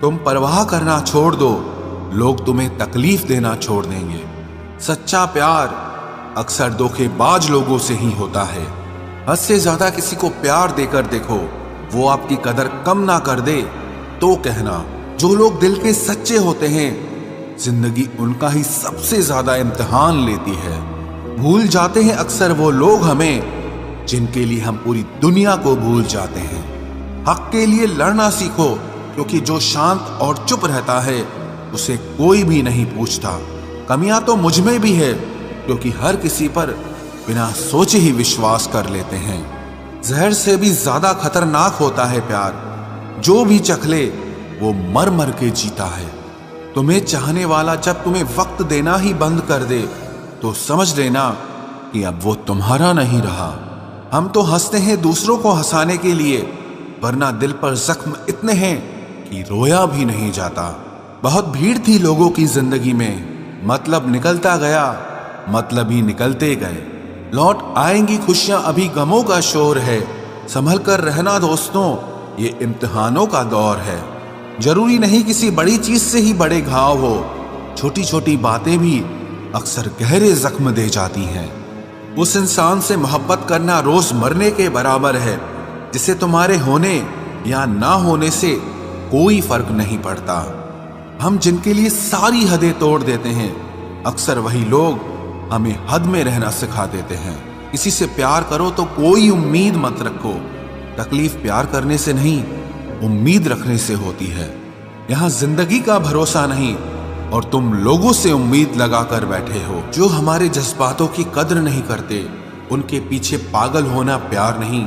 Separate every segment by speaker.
Speaker 1: तुम परवाह करना छोड़ दो, लोग तुम्हें तकलीफ देना छोड़ देंगे। सच्चा प्यार अक्सर धोखेबाज लोगों से ही होता है। हद से ज्यादा किसी को प्यार देकर देखो, वो आपकी कदर कम ना कर दे तो कहना। जो लोग दिल के सच्चे होते हैं, जिंदगी उनका ही सबसे ज्यादा इम्तिहान लेती है। भूल जाते हैं अक्सर वो लोग हमें जिनके लिए हम पूरी दुनिया को भूल जाते हैं। हक के लिए लड़ना सीखो, क्योंकि जो शांत और चुप रहता है उसे कोई भी नहीं पूछता। कमियां तो मुझ में भी है, क्योंकि हर किसी पर बिना सोचे ही विश्वास कर लेते हैं। जहर से भी ज्यादा खतरनाक होता है प्यार। जो भी चख ले वो मर मर के जीता है। तुम्हें चाहने वाला जब तुम्हें वक्त देना ही बंद कर दे तो समझ लेना कि अब वो तुम्हारा नहीं रहा। हम तो हंसते हैं दूसरों को हंसाने के लिए, वरना दिल पर जख्म इतने हैं कि रोया भी नहीं जाता। बहुत भीड़ थी लोगों की जिंदगी में, मतलब निकलता गया, मतलब ही निकलते गए। लौट आएंगी खुशियां, अभी गमों का शोर है। संभल कर रहना दोस्तों, ये इम्तिहानों का दौर है। जरूरी नहीं किसी बड़ी चीज से ही बड़े घाव हो, छोटी छोटी बातें भी अक्सर गहरे जख्म दे जाती हैं। उस इंसान से मोहब्बत करना रोज मरने के बराबर है, जिसे तुम्हारे होने या ना होने से कोई फर्क नहीं पड़ता। हम जिनके लिए सारी हदें तोड़ देते हैं, अक्सर वही लोग हमें हद में रहना सिखा देते हैं। किसी से प्यार करो तो कोई उम्मीद मत रखो। तकलीफ प्यार करने से नहीं, उम्मीद रखने से होती है। यहाँ जिंदगी का भरोसा नहीं, और तुम लोगों से उम्मीद लगा कर बैठे हो जो हमारे जज्बातों की कद्र नहीं करते। उनके पीछे पागल होना प्यार नहीं,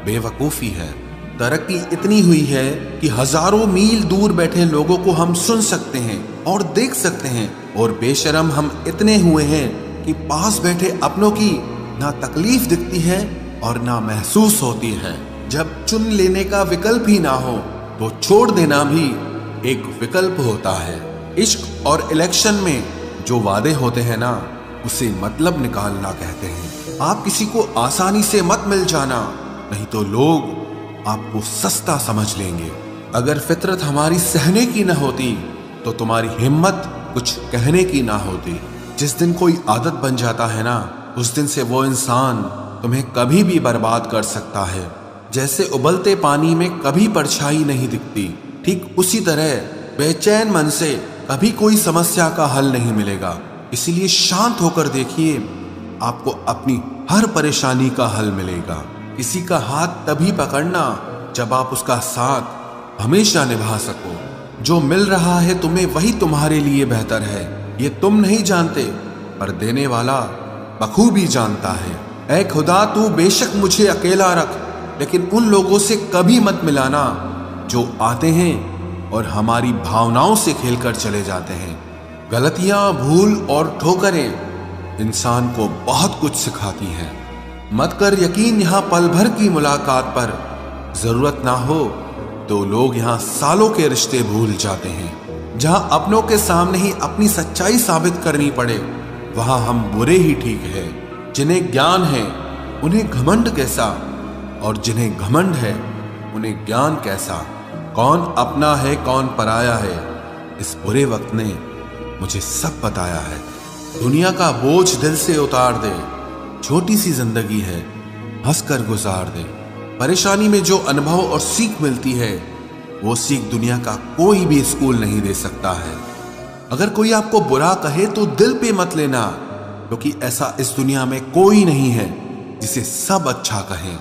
Speaker 1: बेवकूफी है। तरक्की इतनी हुई है कि हजारों मील दूर बैठे लोगों को हम सुन सकते हैं और देख सकते हैं, और बेशरम हम इतने हुए हैं कि पास बैठे अपनों की ना तकलीफ दिखती है और ना महसूस होती है। जब चुन लेने का विकल्प ही ना हो तो छोड़ देना भी एक विकल्प होता है। इश्क और इलेक्शन में जो वादे होते हैं ना, उसे मतलब निकालना कहते हैं। आप किसी को आसानी से मत मिल जाना, नहीं तो लोग आपको सस्ता समझ लेंगे। अगर फितरत हमारी सहने की न होती तो तुम्हारी हिम्मत कुछ कहने की ना होती। जिस दिन कोई आदत बन जाता है ना, उस दिन से वो इंसान तुम्हें कभी भी बर्बाद कर सकता है। जैसे उबलते पानी में कभी परछाई नहीं दिखती, ठीक उसी तरह बेचैन मन से कभी कोई समस्या का हल नहीं मिलेगा। इसीलिए शांत होकर देखिए, आपको अपनी हर परेशानी का हल मिलेगा। किसी का हाथ तभी पकड़ना जब आप उसका साथ हमेशा निभा सको। जो मिल रहा है तुम्हें वही तुम्हारे लिए बेहतर है, ये तुम नहीं जानते, पर देने वाला बखूबी जानता है। ऐ खुदा, तू बेशक मुझे अकेला रख, लेकिन उन लोगों से कभी मत मिलाना जो आते हैं और हमारी भावनाओं से खेलकर चले जाते हैं। गलतियां, भूल और ठोकरें इंसान को बहुत कुछ सिखाती हैं। मत कर यकीन यहाँ पल भर की मुलाकात पर, जरूरत ना हो तो लोग यहाँ सालों के रिश्ते भूल जाते हैं। जहाँ अपनों के सामने ही अपनी सच्चाई साबित करनी पड़े, वहां हम बुरे ही ठीक है। जिन्हें ज्ञान है उन्हें घमंड कैसा, और जिन्हें घमंड है उन्हें ज्ञान कैसा। कौन अपना है कौन पराया है, इस बुरे वक्त ने मुझे सब बताया है। दुनिया का बोझ दिल से उतार दे, छोटी सी जिंदगी है, हंसकर गुजार दे। परेशानी में जो अनुभव और सीख मिलती है, वो सीख दुनिया का कोई भी स्कूल नहीं दे सकता है। अगर कोई आपको बुरा कहे तो दिल पे मत लेना, क्योंकि ऐसा इस दुनिया में कोई नहीं है जिसे सब अच्छा कहें।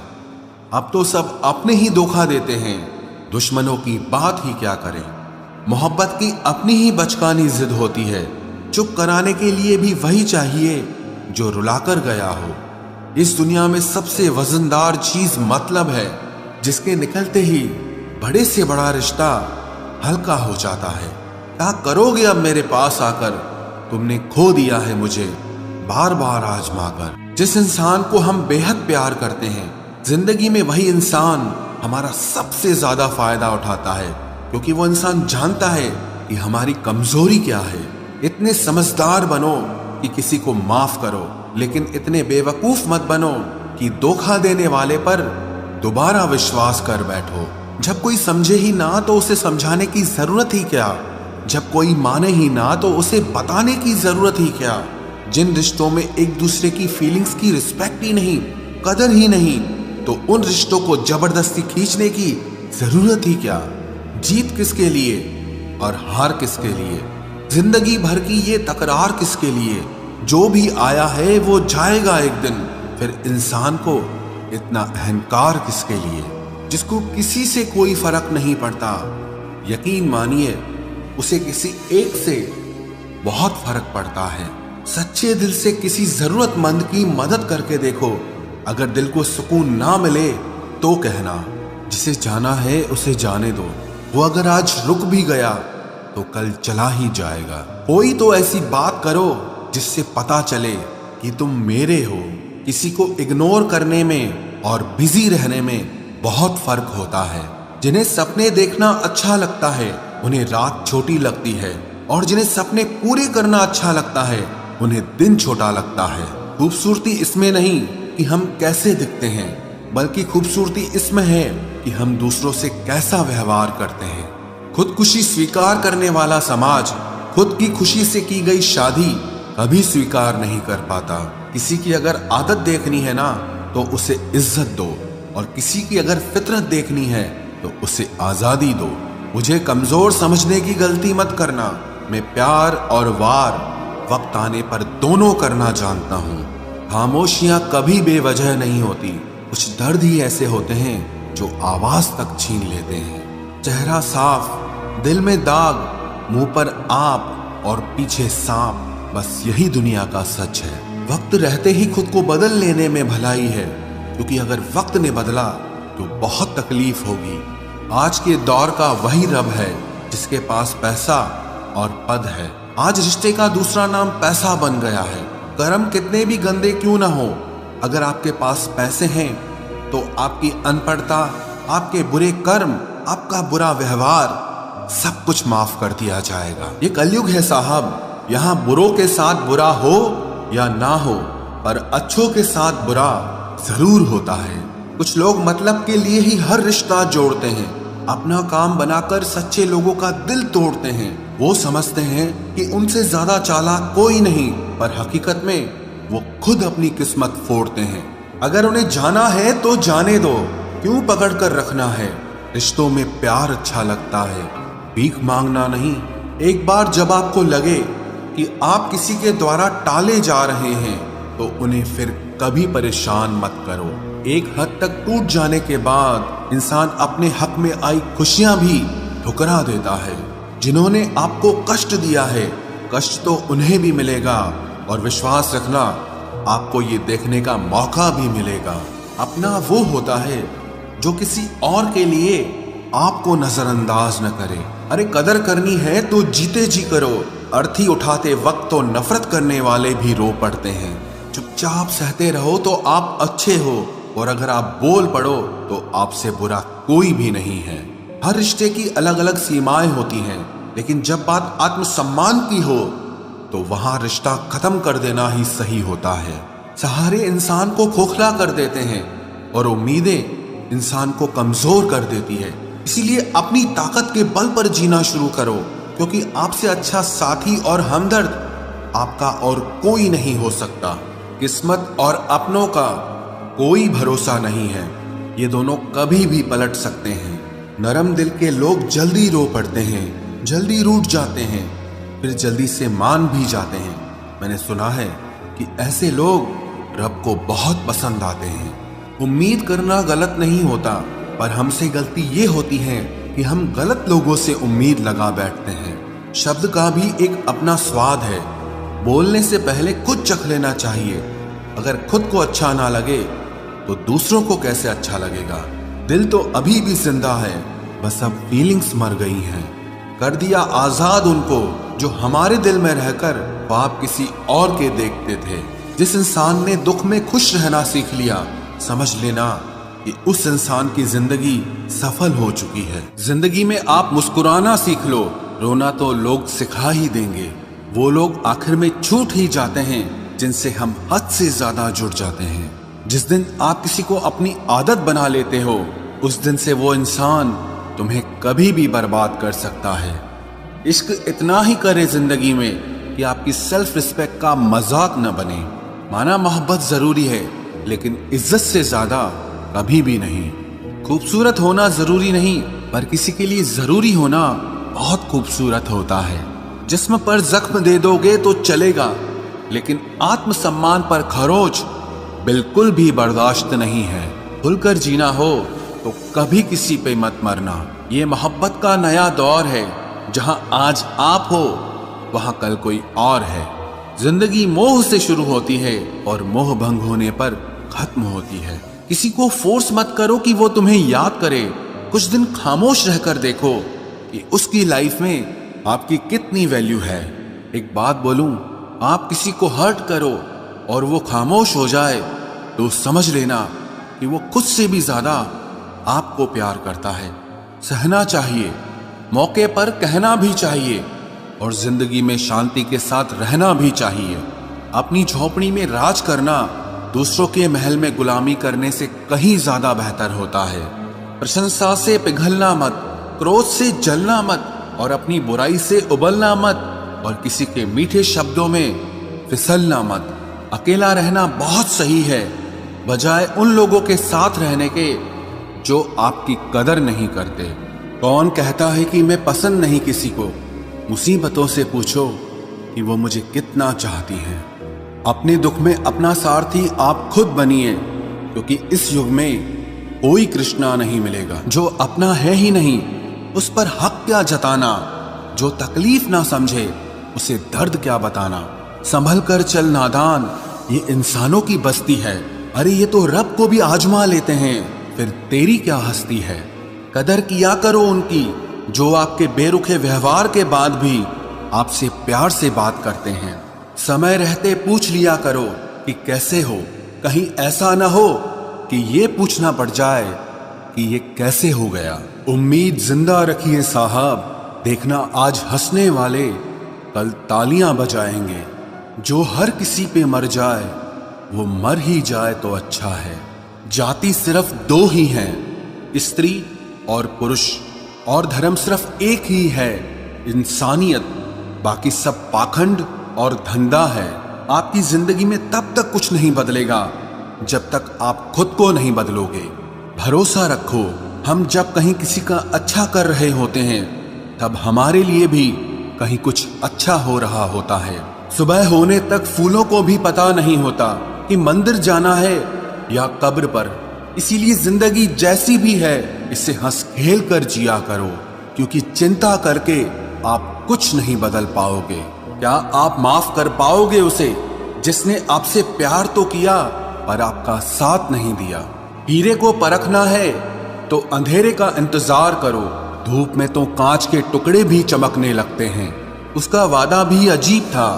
Speaker 1: अब तो सब अपने ही धोखा देते हैं, दुश्मनों की बात ही क्या करें। मोहब्बत की अपनी ही बचकानी जिद होती है, चुप कराने के लिए भी वही चाहिए जो रुलाकर गया हो। इस दुनिया में सबसे वजनदार चीज मतलब है, जिसके निकलते ही बड़े से बड़ा रिश्ता हल्का हो जाता है। क्या करोगे अब मेरे पास आकर, तुमने खो दिया है मुझे बार बार आजमा कर। जिस इंसान को हम बेहद प्यार करते हैं, जिंदगी में वही इंसान हमारा सबसे ज्यादा फायदा उठाता है, क्योंकि वो इंसान जानता है कि हमारी कमजोरी क्या है। इतने समझदार बनो कि किसी को माफ करो, लेकिन इतने बेवकूफ मत बनो कि धोखा देने वाले पर दोबारा विश्वास कर बैठो। जब कोई समझे ही ना तो उसे समझाने की जरूरत ही क्या, जब कोई माने ही ना तो उसे बताने की जरूरत ही क्या। जिन रिश्तों में एक दूसरे की फीलिंग्स की रिस्पेक्ट ही नहीं, कदर ही नहीं, तो उन रिश्तों को जबरदस्ती खींचने की जरूरत ही क्या। जीत किसके लिए और हार किसके लिए, जिंदगी भर की ये तकरार किसके लिए। जो भी आया है वो जाएगा एक दिन, फिर इंसान को इतना अहंकार किसके लिए, जिसको किसी से कोई फर्क नहीं पड़ता। यकीन मानिए उसे किसी एक से बहुत फर्क पड़ता है। सच्चे दिल से किसी जरूरतमंद की मदद करके देखो, अगर दिल को सुकून ना मिले तो कहना, जिसे जाना है उसे जाने दो। वो अगर आज रुक भी गया तो कल चला ही जाएगा। कोई तो ऐसी बात करो जिससे पता चले कि तुम मेरे हो। किसी को इग्नोर करने में और बिजी रहने में बहुत फर्क होता है। जिन्हें सपने देखना अच्छा लगता है उन्हें रात छोटी लगती है, और जिन्हें सपने पूरे करना अच्छा लगता है उन्हें दिन छोटा लगता है। खूबसूरती इसमें नहीं कि हम कैसे दिखते हैं, बल्कि खूबसूरती इसमें है कि हम दूसरों से कैसा व्यवहार करते हैं। खुदकुशी स्वीकार करने वाला समाज खुद की खुशी से की गई शादी कभी स्वीकार नहीं कर पाता। किसी की अगर आदत देखनी है ना तो उसे इज्जत दो, और किसी की अगर फितरत देखनी है तो उसे आजादी दो। मुझे कमजोर समझने की गलती मत करना। मैं प्यार और वार वक्त आने पर दोनों करना जानता हूँ। खामोशियां कभी बेवजह नहीं होती। कुछ दर्द ही ऐसे होते हैं जो आवाज तक छीन लेते हैं। चेहरा साफ, दिल में दाग, मुंह पर आप और पीछे सांप, बस यही दुनिया का सच है। वक्त रहते ही खुद को बदल लेने में भलाई है, क्योंकि अगर वक्त ने बदला तो बहुत तकलीफ होगी। आज के दौर का वही रब है जिसके पास पैसा और पद है। आज रिश्ते का दूसरा नाम पैसा बन गया है। कर्म कितने भी गंदे क्यों ना हो, अगर आपके पास पैसे हैं तो आपकी अनपढ़ता, आपके बुरे कर्म, आपका बुरा व्यवहार सब कुछ माफ कर दिया जाएगा। ये कलयुग है साहब, यहाँ बुरों के साथ बुरा हो या ना हो, पर अच्छों के साथ बुरा जरूर होता है। कुछ लोग मतलब के लिए ही हर रिश्ता जोड़ते हैं, अपना काम बनाकर सच्चे लोगों का दिल तोड़ते हैं। वो समझते हैं कि उनसे ज्यादा चालाक कोई नहीं, पर हकीकत में वो खुद अपनी किस्मत फोड़ते हैं। अगर उन्हें जाना है तो जाने दो, क्यों पकड़ कर रखना है। रिश्तों में प्यार अच्छा लगता है, भीख मांगना नहीं। एक बार जब आपको लगे कि आप किसी के द्वारा टाले जा रहे हैं तो उन्हें फिर कभी परेशान मत करो। एक हद तक टूट जाने के बाद इंसान अपने हक में आई खुशियां भी ठुकरा देता है। जिन्होंने आपको कष्ट दिया है, कष्ट तो उन्हें भी मिलेगा, और विश्वास रखना आपको ये देखने का मौका भी मिलेगा। अपना वो होता है जो किसी और के लिए आपको नजरअंदाज न करे। अरे कदर करनी है तो जीते जी करो। अर्थी उठाते वक्त तो नफरत करने वाले भी रो पड़ते हैं। चुपचाप सहते रहो तो आप अच्छे हो, और अगर आप बोल पड़ो तो आपसे बुरा कोई भी नहीं है। हर रिश्ते की अलग अलग सीमाएं होती हैं, लेकिन जब बात आत्मसम्मान की हो तो वहां रिश्ता खत्म कर देना ही सही होता है। सहारे इंसान को खोखला कर देते हैं और उम्मीदें इंसान को कमजोर कर देती है। इसीलिए अपनी ताकत के बल पर जीना शुरू करो, क्योंकि आपसे अच्छा साथी और हमदर्द आपका और कोई नहीं हो सकता। किस्मत और अपनों का कोई भरोसा नहीं है, ये दोनों कभी भी पलट सकते हैं। नरम दिल के लोग जल्दी रो पड़ते हैं, जल्दी रूठ जाते हैं, फिर जल्दी से मान भी जाते हैं। मैंने सुना है कि ऐसे लोग रब को बहुत पसंद आते हैं। उम्मीद करना गलत नहीं होता, पर हमसे गलती ये होती है कि हम गलत लोगों से उम्मीद लगा बैठते हैं। शब्द का भी एक अपना स्वाद है, बोलने से पहले खुद चख लेना चाहिए। अगर खुद को अच्छा ना लगे तो दूसरों को कैसे अच्छा लगेगा। दिल तो अभी भी जिंदा है, बस अब फीलिंग्स मर गई हैं। कर दिया आजाद उनको जो हमारे दिल में रहकर ख्वाब किसी और के देखते थे। जिस इंसान ने दुख में खुश रहना सीख लिया, समझ लेना कि उस इंसान की जिंदगी सफल हो चुकी है। जिंदगी में आप मुस्कुराना सीख लो, रोना तो लोग सिखा ही देंगे। वो लोग आखिर में छूट ही जाते हैं जिनसे हम हद से ज्यादा जुड़ जाते हैं। जिस दिन आप किसी को अपनी आदत बना लेते हो, उस दिन से वो इंसान तुम्हें कभी भी बर्बाद कर सकता है। इश्क इतना ही करे जिंदगी में कि आपकी सेल्फ रिस्पेक्ट का मजाक न बने। माना मोहब्बत जरूरी है, लेकिन इज्जत से ज्यादा कभी भी नहीं। खूबसूरत होना जरूरी नहीं, पर किसी के लिए जरूरी होना बहुत खूबसूरत होता है। जिस्म पर जख्म दे दोगे तो चलेगा, लेकिन आत्मसम्मान पर खरोच बिल्कुल भी बर्दाश्त नहीं है। खुलकर जीना हो तो कभी किसी पे मत मरना। ये मोहब्बत का नया दौर है, जहां आज आप हो वहां कल कोई और है। जिंदगी मोह से शुरू होती है और मोह भंग होने पर खत्म होती है। किसी को फोर्स मत करो कि वो तुम्हें याद करे। कुछ दिन खामोश रहकर देखो कि उसकी लाइफ में आपकी कितनी वैल्यू है। एक बात बोलूं, आप किसी को हर्ट करो और वो खामोश हो जाए तो समझ लेना कि वो खुद से भी ज्यादा आपको प्यार करता है। सहना चाहिए, मौके पर कहना भी चाहिए, और जिंदगी में शांति के साथ रहना भी चाहिए। अपनी झोपड़ी में राज करना दूसरों के महल में गुलामी करने से कहीं ज्यादा बेहतर होता है। प्रशंसा से पिघलना मत, क्रोध से जलना मत, और अपनी बुराई से उबलना मत, और किसी के मीठे शब्दों में फिसलना मत। अकेला रहना बहुत सही है, बजाय उन लोगों के साथ रहने के जो आपकी कदर नहीं करते। कौन कहता है कि मैं पसंद नहीं किसी को? मुसीबतों से पूछो कि वो मुझे कितना चाहती हैं। अपने दुख में अपना सारथी आप खुद बनिए, क्योंकि इस युग में कोई कृष्णा नहीं मिलेगा। जो अपना है ही नहीं, उस पर हक क्या जताना? जो तकलीफ ना समझे, उसे दर्द क्या बताना? संभल कर चल नादान, ये इंसानों की बस्ती है। अरे ये तो रब को भी आजमा लेते हैं, फिर तेरी क्या हस्ती है? कदर किया करो उनकी जो आपके बेरुखे व्यवहार के बाद भी आपसे प्यार से बात करते हैं। समय रहते पूछ लिया करो कि कैसे हो, कहीं ऐसा ना हो कि ये पूछना पड़ जाए कि ये कैसे हो गया। उम्मीद जिंदा रखिए साहब, देखना आज हंसने वाले कल तालियां बजाएंगे। जो हर किसी पे मर जाए वो मर ही जाए तो अच्छा है। जाति सिर्फ दो ही हैं, स्त्री और पुरुष, और धर्म सिर्फ एक ही है, इंसानियत। बाकी सब पाखंड और धंधा है। आपकी जिंदगी में तब तक कुछ नहीं बदलेगा जब तक आप खुद को नहीं बदलोगे। भरोसा रखो, हम जब कहीं किसी का अच्छा कर रहे होते हैं तब हमारे लिए भी कहीं कुछ अच्छा हो रहा होता है। सुबह होने तक फूलों को भी पता नहीं होता कि मंदिर जाना है या कब्र पर। इसीलिए जिंदगी जैसी भी है इसे हंस खेल कर जिया करो, क्योंकि चिंता करके आप कुछ नहीं बदल पाओगे। क्या आप माफ कर पाओगे उसे जिसने आपसे प्यार तो किया पर आपका साथ नहीं दिया? हीरे को परखना है तो अंधेरे का इंतजार करो, धूप में तो कांच के टुकड़े भी चमकने लगते हैं। उसका वादा भी अजीब था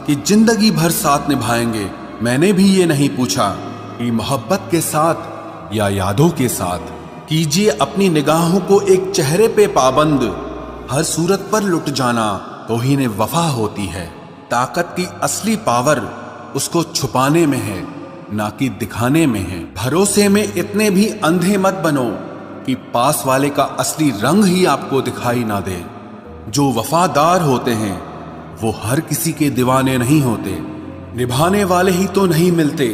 Speaker 1: कि जिंदगी भर साथ निभाएंगे। मैंने भी ये नहीं पूछा कि मोहब्बत के साथ या यादों के साथ। कीजिए अपनी निगाहों को एक चेहरे पे पाबंद, हर सूरत पर लुट जाना तौहीन वफा होती है। ताकत की असली पावर उसको छुपाने में है, ना कि दिखाने में है। भरोसे में इतने भी अंधे मत बनो कि पास वाले का असली रंग ही आपको दिखाई ना दे। जो वफादार होते हैं वो हर किसी के दीवाने नहीं होते। निभाने वाले ही तो नहीं मिलते,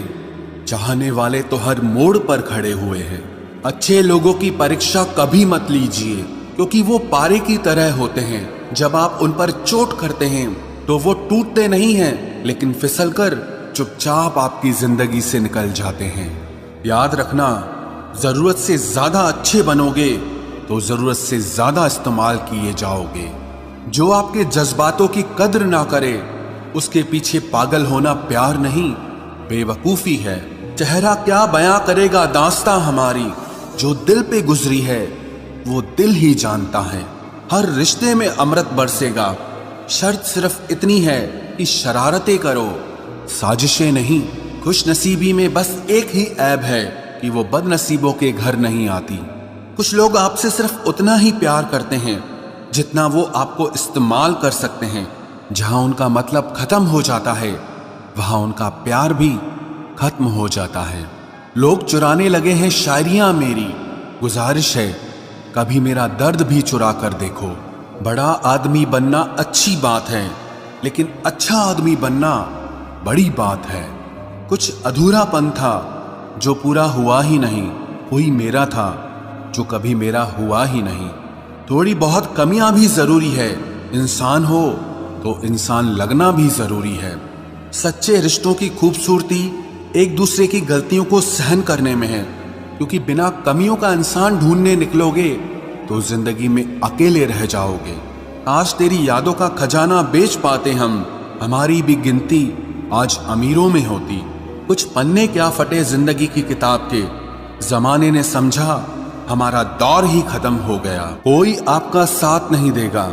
Speaker 1: चाहने वाले तो हर मोड़ पर खड़े हुए हैं। अच्छे लोगों की परीक्षा कभी मत लीजिए, क्योंकि वो पारे की तरह होते हैं। जब आप उन पर चोट करते हैं तो वो टूटते नहीं हैं, लेकिन फिसलकर चुपचाप आपकी जिंदगी से निकल जाते हैं। याद रखना, जरूरत से ज्यादा अच्छे बनोगे तो जरूरत से ज्यादा इस्तेमाल किए जाओगे। जो आपके जज्बातों की कद्र ना करे उसके पीछे पागल होना प्यार नहीं, बेवकूफी है। चेहरा क्या बयां करेगा दास्तां हमारी, जो दिल पे गुजरी है वो दिल ही जानता है। हर रिश्ते में अमृत बरसेगा, शर्त सिर्फ इतनी है कि शरारतें करो, साजिशें नहीं। खुश नसीबी में बस एक ही ऐब है कि वो बदनसीबों के घर नहीं आती। कुछ लोग आपसे सिर्फ उतना ही प्यार करते हैं जितना वो आपको इस्तेमाल कर सकते हैं। जहां उनका मतलब खत्म हो जाता है वहां उनका प्यार भी खत्म हो जाता है। लोग चुराने लगे हैं शायरियां मेरी, गुजारिश है, कभी मेरा दर्द भी चुरा कर देखो। बड़ा आदमी बनना अच्छी बात है, लेकिन अच्छा आदमी बनना बड़ी बात है। कुछ अधूरापन था जो पूरा हुआ ही नहीं, कोई मेरा था जो कभी मेरा हुआ ही नहीं। थोड़ी बहुत कमियां भी जरूरी है, इंसान हो तो इंसान लगना भी जरूरी है। सच्चे रिश्तों की खूबसूरती एक दूसरे की गलतियों को सहन करने में है, क्योंकि बिना कमियों का इंसान ढूंढने निकलोगे तो जिंदगी में अकेले रह जाओगे। आज तेरी यादों का खजाना बेच पाते हम, हमारी भी गिनती आज अमीरों में होती। कुछ पन्ने क्या फटे जिंदगी की किताब के, जमाने ने समझा हमारा दौर ही खत्म हो गया। कोई आपका साथ नहीं देगा,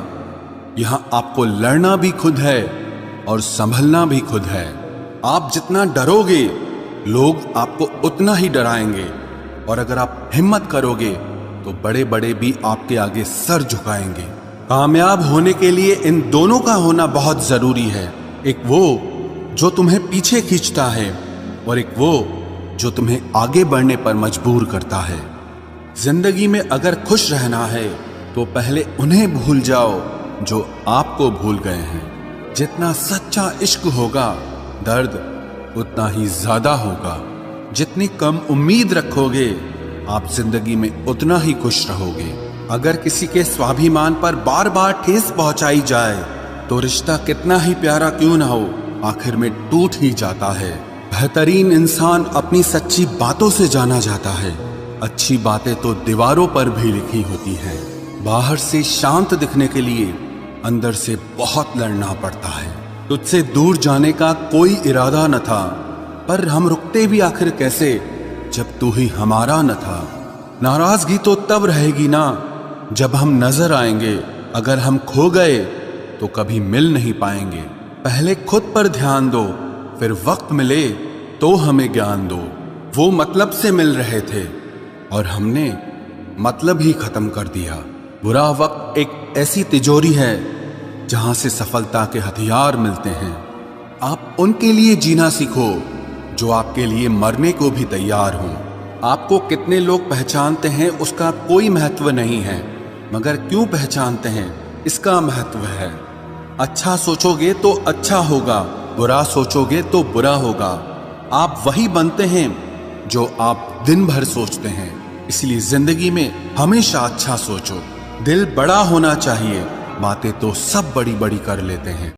Speaker 1: यहां आपको लड़ना भी खुद है और संभलना भी खुद है। आप जितना डरोगे लोग आपको उतना ही डराएंगे, और अगर आप हिम्मत करोगे तो बड़े बड़े भी आपके आगे सर झुकाएंगे। कामयाब होने के लिए इन दोनों का होना बहुत जरूरी है, एक वो जो तुम्हें पीछे खींचता है और एक वो जो तुम्हें आगे बढ़ने पर मजबूर करता है। जिंदगी में अगर खुश रहना है तो पहले उन्हें भूल जाओ जो आपको भूल गए हैं। जितना सच्चा इश्क होगा दर्द उतना ही ज्यादा होगा। जितनी कम उम्मीद रखोगे आप जिंदगी में उतना ही खुश रहोगे। अगर किसी के स्वाभिमान पर बार बार ठेस पहुंचाई जाए तो रिश्ता कितना ही प्यारा क्यों ना हो, आखिर में टूट ही जाता है। बेहतरीन इंसान अपनी सच्ची बातों से जाना जाता है। अच्छी बातें तो दीवारों पर भी लिखी होती हैं। बाहर से शांत दिखने के लिए अंदर से बहुत लड़ना पड़ता है। तुझसे दूर जाने का कोई इरादा न था, पर हम रुकते भी आखिर कैसे जब तू ही हमारा न था। नाराजगी तो तब रहेगी ना जब हम नजर आएंगे, अगर हम खो गए तो कभी मिल नहीं पाएंगे। पहले खुद पर ध्यान दो, फिर वक्त मिले तो हमें ज्ञान दो। वो मतलब से मिल रहे थे और हमने मतलब ही खत्म कर दिया। बुरा वक्त एक ऐसी तिजोरी है जहां से सफलता के हथियार मिलते हैं। आप उनके लिए जीना सीखो जो आपके लिए मरने को भी तैयार हों। आपको कितने लोग पहचानते हैं उसका कोई महत्व नहीं है, मगर क्यों पहचानते हैं इसका महत्व है। अच्छा सोचोगे तो अच्छा होगा, बुरा सोचोगे तो बुरा होगा। आप वही बनते हैं जो आप दिन भर सोचते हैं। इसलिए जिंदगी में हमेशा अच्छा सोचो। दिल बड़ा होना चाहिए, बातें तो सब बड़ी बड़ी कर लेते हैं।